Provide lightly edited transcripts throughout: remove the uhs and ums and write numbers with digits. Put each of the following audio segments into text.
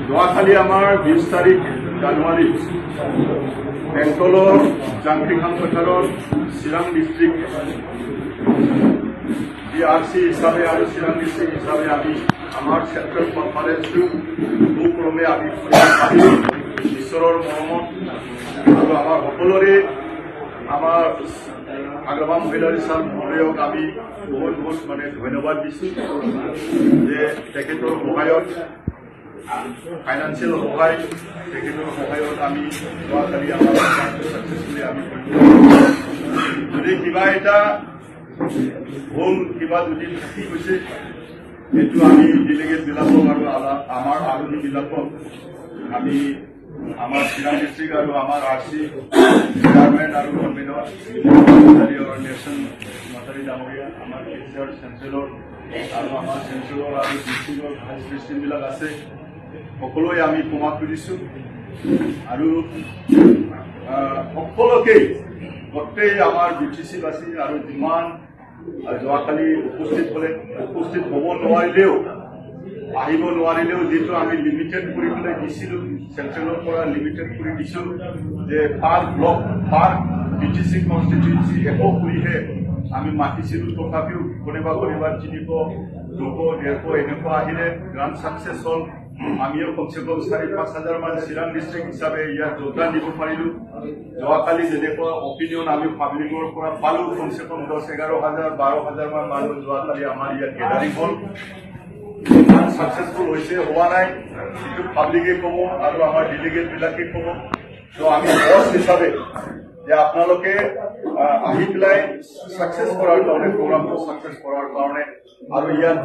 যোৱাকালি আমাৰ 20 তাৰিখ জানুৱাৰী বেংটলৰ যান্ত্ৰিক পথাৰত চিৰাং ডিষ্ট্ৰিক্ট ডিআৰচি হিচাপে আৰু চিৰাং ডিষ্ট্ৰিক্ট হিচাপে আমি আমাৰ চেণ্ট্ৰেল কনফাৰেন্সটো ক্ৰমে আমি ঈশ্বৰৰ মৰমত আৰু আমাৰ সকলোৰে আমাৰ আগ্ৰবাম মহিলাৰ ছাৰ মহোদয়ক আমি বহুত বহুত মানে ধন্যবাদ দিছোঁ যে তেখেতৰ সহায়ত ফাইনেন্সিয়েল সহায় তেখেতৰ সহায়ত আমি যোৱাকালি আমাৰ ছাকচেছফুলি আমি যদি কিবা এটা ভুল কিবা যদি থাকি গৈছে এইটো আমি ডেলিগেটবিলাকক আৰু আমাৰ আলহীবিলাকক আমি আমাৰ চিৰাং ডিষ্ট্ৰিক্ট আৰু আমাৰ আৰচি চেয়াৰমেন আৰু কনভেনৰ অৰ্গেনাইজেশ্যন মাতাৰী ডাঙৰীয়া আমাৰ কেচিয়াৰ চেঞ্চেলৰ আৰু আমাৰ চেঞ্চেলৰ আৰু ডিষ্ট্ৰিক্টৰ ভাইচ প্ৰেচিডেণ্টবিলাক আছে সকলোৱে আমি ক্ষমা কৰিছোঁ আৰু সকলোকে গোটেই আমাৰ বিটিচিবাসী আৰু যিমান যোৱাকালি উপস্থিত হ'ব নোৱাৰিলেও আহিব নোৱাৰিলেও যেহেতু আমি লিমিটেড কৰি পেলাই দিছিলোঁ চেণ্ট্ৰেলৰ পৰা লিমিটেড কৰি দিছোঁ যে পাৰ ব্লক পাৰ বিটিচি কনষ্টিটুৱেঞ্চি একো কৰিহে আমি মাতিছিলোঁ তথাপিও কোনোবা 300 200 150 এনেকুৱা আহিলে গ্ৰাণ্ড ছাকচেছ হ'ল আমিও কমচে কম 4-5 হাজাৰ মান চিৰাং ডিষ্ট্ৰিক্ট হিচাপে ইয়াত যোগদান দিব পাৰিলোঁ যোৱাকালি যেনেকুৱা অপিনিয়ন আমি পাব্লিকৰ পৰা পালোঁ কমচে কম 10-11 হাজাৰ 12 হাজাৰ মান মানুহ যোৱাকালি আমাৰ ইয়াত গেডাৰিং হ'ল সাকসেসফুল হয়েছে হওয়া নাই কিন্তু পাবলিকে কব আর আমার ডেলিগেট বিলাকে কব তো আমি বস হিসাবে যে আপনাদের আহি পেলাই সাকসেস করার কারণে প্রোগ্রামটা সাকসেস করার কারণে আর ইয়াত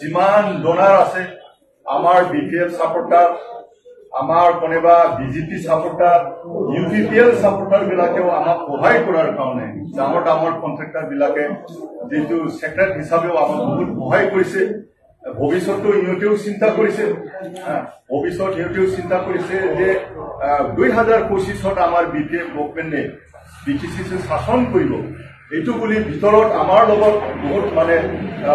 যিমান ডোনার আছে আমার বিপিএফ সাপোর্টার আমার কোনোবা বিজেপি সাপোর্টার ইউপিপিএল সাপোর্টার বিলাকেও আমাক সহায় করার কারণে ডাঙর কন্ট্রাক্টর বিলাকে যেহেতু সেক্রেটারি হিসাবেও আমাক বহুত সহায় করেছে ভবিষ্যতেও ইহঁতেও চিন্তা করেছে যে 2025 আমার বিপিএফ গভর্নমেন্টে বিটিসি শাসন করব এইটো বলি ভিতৰত আমাৰ লগত বহুত মানে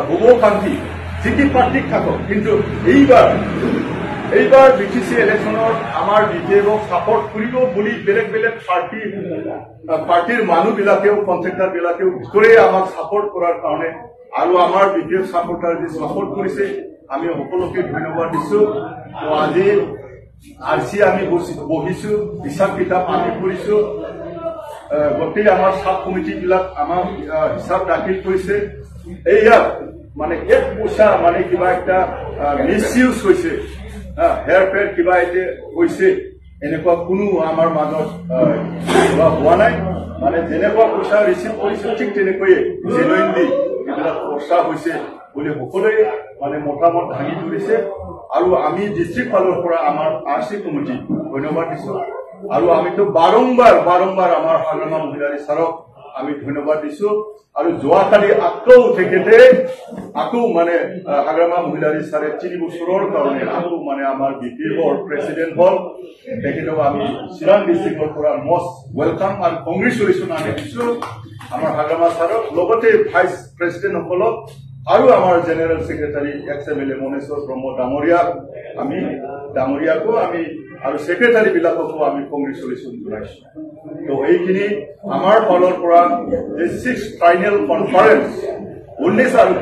শুভকাঙ্ক্ষী যিটি পাৰ্টি থাকক কিন্তু এইবাৰ বিটিসি ইলেকশনত আমাৰ বিজেপিক সাপোৰ্ট কৰিব বুলি বেলেগ পাৰ্টিৰ মানুহবিলাকেও কন্ট্ৰাক্টৰ বিলাকেও ভিতৰে আমাক সাপোৰ্ট কৰাৰ কাৰণে আৰু আমাৰ বিজেপি সাপোর্টার যে সাপোর্ট করেছে আমি সকলোকে ধন্যবাদ দিছোঁ তো আজি আরসি আমি বহিছোঁ হিসাব কিতাপ আমি কৰিছোঁ গোটেই আমাৰ সাব কমিটি বিলাক আমাৰ হিসাব দাখিল কৰিছে এইয়াত মানে এক পইচা মানে কিবা একটা মিসইউজ হৈছে হেয়াৰফেয়াৰ কিবা এতে হয়েছে এনেকুৱা কোনো আমাৰ মাজত হোৱা নাই মানে যেনেকুৱা পইচা ৰিসিভ কৰিছে ঠিক তেনেকৈয়ে জেনুইনলি এইবিলাক খৰচা হৈছে বুলি সকলোৱে মানে মতামত ভাঙি ধৰিছে আৰু আমি ডিষ্ট্ৰিক্ট ফালৰ পৰা আমাৰ আৰচি কমিটি ধন্যবাদ দিছোঁ আৰু আমিতো বাৰম্বাৰ আমাৰ হাগ্ৰামা মহিলাৰী ছাৰক আমি ধন্যবাদ দিছোঁ আৰু যোৱাকালি আকৌ মানে হাগ্ৰামা মহিলাৰী ছাৰে 3 বছৰৰ কাৰণে আকৌ মানে আমাৰ বিপিএফৰ প্ৰেসিডেন্ট হল তেখেতক আমি চিৰাং ডিষ্ট্ৰিক্টৰ পৰা মষ্ট ওয়েলকাম আৰু কংগ্ৰেচুলেশ্যন আমি দিছোঁ আমাৰ হাগ্ৰামা ছাৰক লগতে ভাইচ প্ৰেসিডেন্ট সকলক আৰু আমাৰ জেনেৰেল সেক্ৰেটাৰী এক্স-এমএলএ মনেশ্বৰ ব্ৰহ্ম ডাঙৰীয়াকো আমি আৰু সেক্ৰেটাৰী বিলাককো আমি কংগ্ৰেচুলেশ্যন জনাইছোঁ তো এইখিনি আমাৰ ফালৰ পৰা যে 6th ফাইনেল কনফাৰেন্স 19 আৰু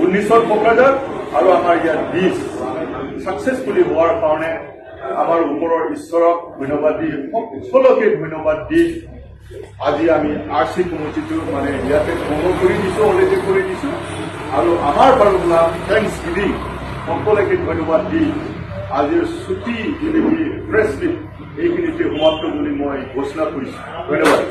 19ৰ কোকৰাঝাৰ আৰু আমাৰ ইয়াত 20 সাকসেসফুলি হোৱাৰ কাৰণে আমাৰ ওপৰৰ ঈশ্বৰক ধন্যবাদ দি সকলোকে ধন্যবাদ দি আজি আমি আৰচি কমিটিটো মানে ইয়াতে ভংগ কৰি দিছোঁ আৰু আমাৰ ফালৰ পৰা থেংকছ গিভিং সকলোকে ধন্যবাদ দি আজিৰ ছুটি প্ৰেছ মিট এইখিনিতে সমাপ্ত বুলি মই ঘোষণা কৰিছোঁ ধন্যবাদ।